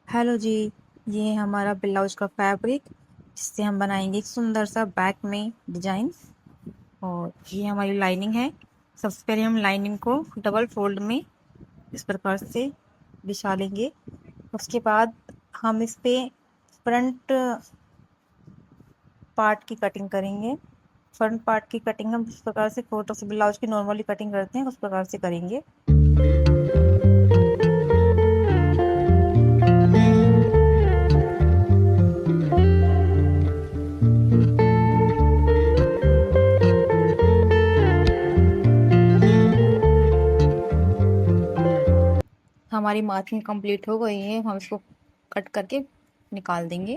Hello जी। ये है हमारा ब्लाउज का फैब्रिक, जिससे हम बनाएंगे एक सुंदर सा बैक में डिजाइन। और ये हमारी लाइनिंग है। सबसे पहले हम लाइनिंग को डबल फोल्ड में इस प्रकार से बिछा लेंगे। उसके बाद हम इस पे फ्रंट पार्ट की कटिंग करेंगे। फ्रंट पार्ट की कटिंग हम जिस प्रकार से फोटो से ब्लाउज की नॉर्मली कटिंग करते हैं उस प्रकार से करेंगे। हमारी मार्किंग कंप्लीट हो गई है, हम इसको कट करके निकाल देंगे।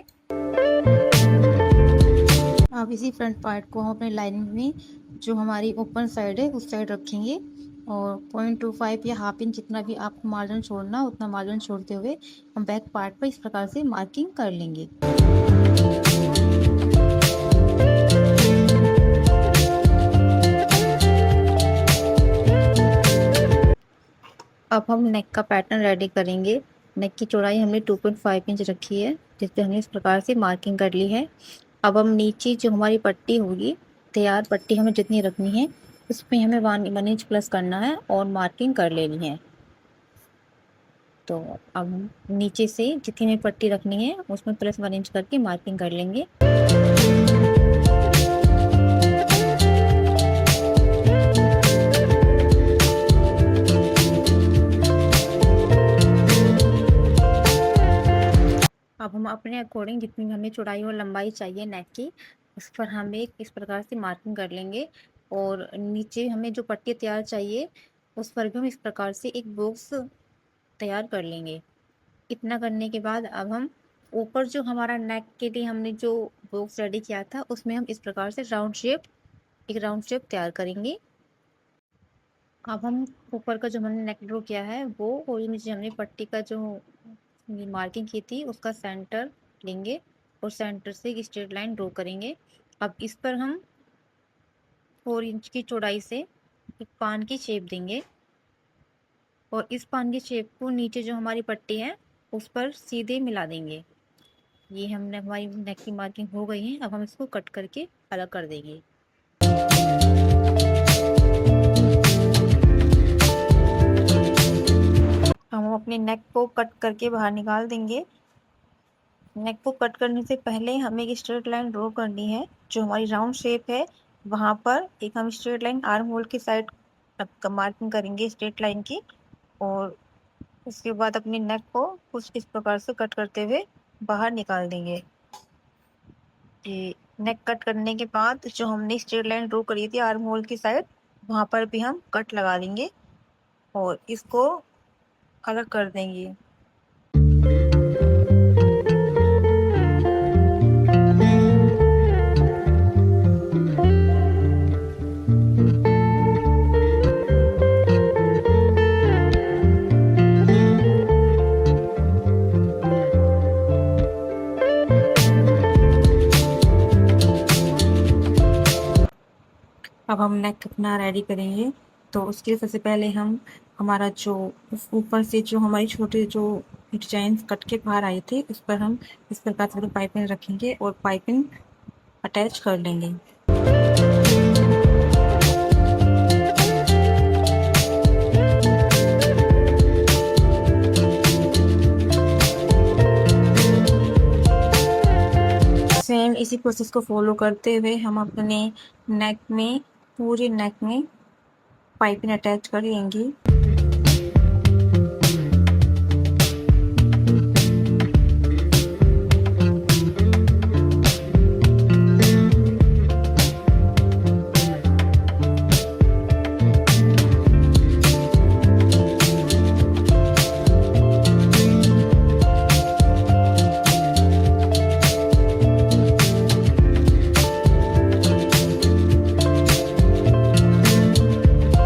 अब इसी फ्रंट पार्ट को हम अपने लाइनिंग में जो हमारी ओपन साइड है उस साइड रखेंगे और 0.25 या हाफ इंच जितना भी आपको मार्जिन छोड़ना उतना मार्जिन छोड़ते हुए हम बैक पार्ट पर इस प्रकार से मार्किंग कर लेंगे। अब हम नेक का पैटर्न रेडी करेंगे। नेक की चौड़ाई हमने 2.5 इंच रखी है, जिस पे हमने इस प्रकार से मार्किंग कर ली है। अब हम नीचे जो हमारी पट्टी होगी, तैयार पट्टी हमें जितनी रखनी है उसमें हमें 1 इंच प्लस करना है और मार्किंग कर लेनी है। तो अब नीचे से जितनी हमें पट्टी रखनी है उसमें प्लस 1 इंच करके मार्किंग कर लेंगे। अब हम अपने अकॉर्डिंग जितनी हमें चौड़ाई और लंबाई चाहिए नेक की, उस पर हम एक इस प्रकार से मार्किंग कर लेंगे। और नीचे हमें जो पट्टी तैयार चाहिए उस पर भी हम इस प्रकार से एक बॉक्स तैयार कर लेंगे। इतना करने के बाद अब हम ऊपर जो हमारा नेक के लिए हमने जो बॉक्स रेडी किया था उसमें हम इस प्रकार से एक राउंड शेप तैयार करेंगे। अब हम ऊपर का जो हमने नेक ड्रॉ किया है वो और नीचे हमने पट्टी का जो मार्किंग की थी उसका सेंटर लेंगे और सेंटर से एक स्ट्रेट लाइन ड्रॉ करेंगे। अब इस पर हम 4 इंच की चौड़ाई से एक पान की शेप देंगे और इस पान की शेप को नीचे जो हमारी पट्टी है उस पर सीधे मिला देंगे। ये हमने हमारी नेक की मार्किंग हो गई है। अब हम इसको कट करके अलग कर देंगे। हम अपने नेक को कट करके बाहर निकाल देंगे। नेक को कट करने से पहले हमें एक स्ट्रेट लाइन ड्रॉ करनी है। जो हमारी राउंड शेप है वहां पर एक हम स्ट्रेट लाइन आर्म होल की साइड मार्किंग करेंगे स्ट्रेट लाइन की। और उसके बाद अपने नेक को कुछ इस प्रकार से कट करते हुए बाहर निकाल देंगे। ये नेक कट करने के बाद जो हमने स्ट्रेट लाइन ड्रॉ करी थी आर्म होल की साइड, वहां पर भी हम कट लगा देंगे और इसको अलग कर देंगे। अब हम नेक अपना रेडी करेंगे। तो उसके लिए सबसे पहले हम हमारा जो ऊपर से जो हमारी छोटे जो डिजाइन कट के बाहर आई थी उस पर हम इस प्रकार से पाइपिंग रखेंगे और पाइपिंग अटैच कर लेंगे। सेम इसी प्रोसेस को फॉलो करते हुए हम अपने नेक में पूरे नेक में पाइपिंग अटैच कर लेंगे।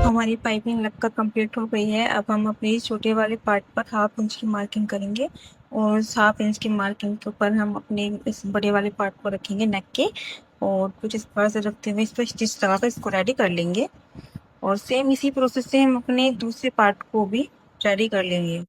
हमारी पाइपिंग लगकर कंप्लीट हो गई है। अब हम अपने छोटे वाले पार्ट पर 1/2 इंच की मार्किंग करेंगे और 1/2 इंच की मार्किंग के ऊपर हम अपने इस बड़े वाले पार्ट को रखेंगे नेक के और कुछ इस तरह से रखते हुए इस पर स्टिच लगाकर इसको रेडी कर लेंगे। और सेम इसी प्रोसेस से हम अपने दूसरे पार्ट को भी रेडी कर लेंगे।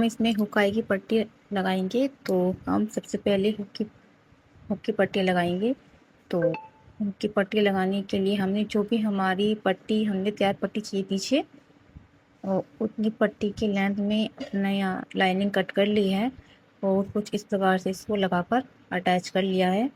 इसमें हुकाई की पट्टी लगाएंगे, तो हम सबसे पहले हुक की पट्टी लगाएंगे। तो हुक की पट्टी लगाने के लिए हमने जो भी हमारी पट्टी हमने तैयार पट्टी चाहिए पीछे, और उतनी पट्टी की लेंथ में नया लाइनिंग कट कर ली है और कुछ इस प्रकार से इसको लगाकर अटैच कर लिया है।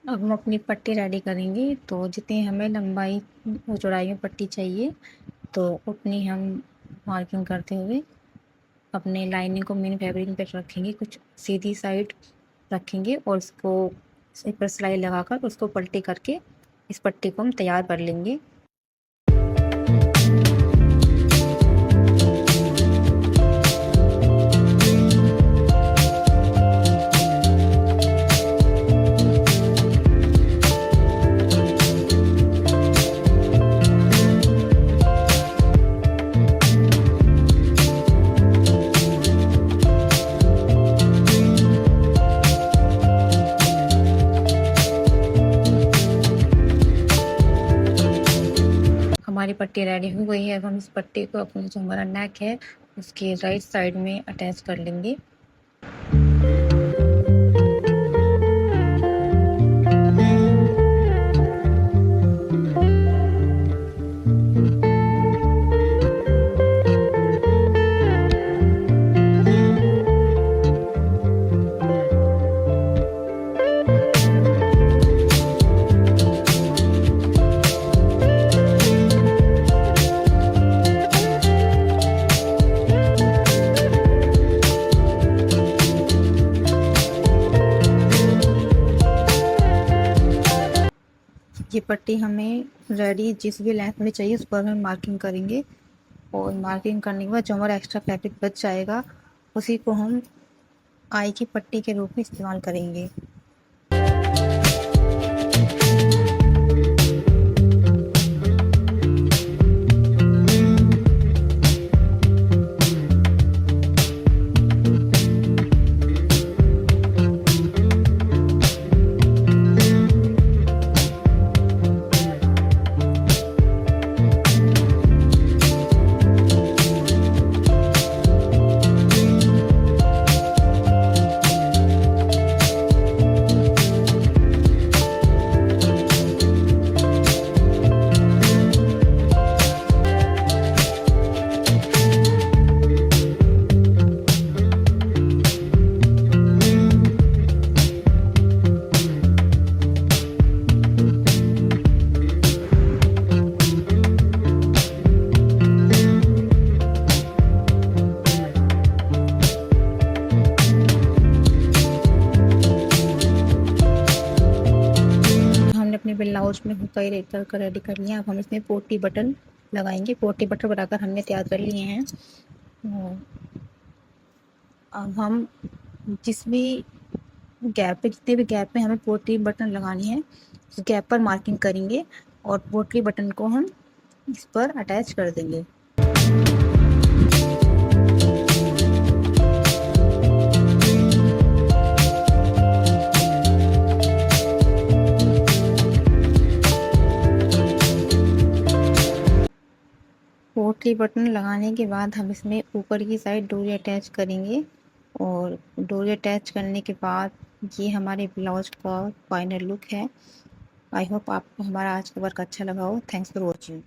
अब हम अपनी पट्टी रेडी करेंगे। तो जितनी हमें लंबाई और चौड़ाई में पट्टी चाहिए, तो उतनी हम मार्किंग करते हुए अपने लाइनिंग को मेन फैब्रिक पे रखेंगे, कुछ सीधी साइड रखेंगे और उसको इस पर सिलाई लगाकर उसको पलटी करके इस पट्टी को हम तैयार कर लेंगे। हमारी पट्टी रेडी हो गई है। अब हम इस पट्टी को अपने जो हमारा नेक है उसके राइट साइड में अटैच कर लेंगे। ये पट्टी हमें रेडी जिस भी लेंथ में चाहिए उस पर हम मार्किंग करेंगे, और मार्किंग करने के बाद जो हमारा एक्स्ट्रा फैब्रिक बच जाएगा उसी को हम आई की पट्टी के रूप में इस्तेमाल करेंगे। अपने ब्लाउज में हुकाई रेडी कर लिया। अब हम इसमें पोटी बटन लगाएंगे। पोटी बटन बनाकर हमने तैयार कर लिए हैं। अब हम जिस भी गैप पे जितने भी गैप में हमें पोटी बटन लगानी है उस गैप पर मार्किंग करेंगे और पोटली बटन को हम इस पर अटैच कर देंगे। पोटली बटन लगाने के बाद हम इसमें ऊपर की साइड डोरी अटैच करेंगे, और डोरी अटैच करने के बाद ये हमारे ब्लाउज का फाइनल लुक है। आई होप आपको हमारा आज का वर्क अच्छा लगा हो। Thanks for watching.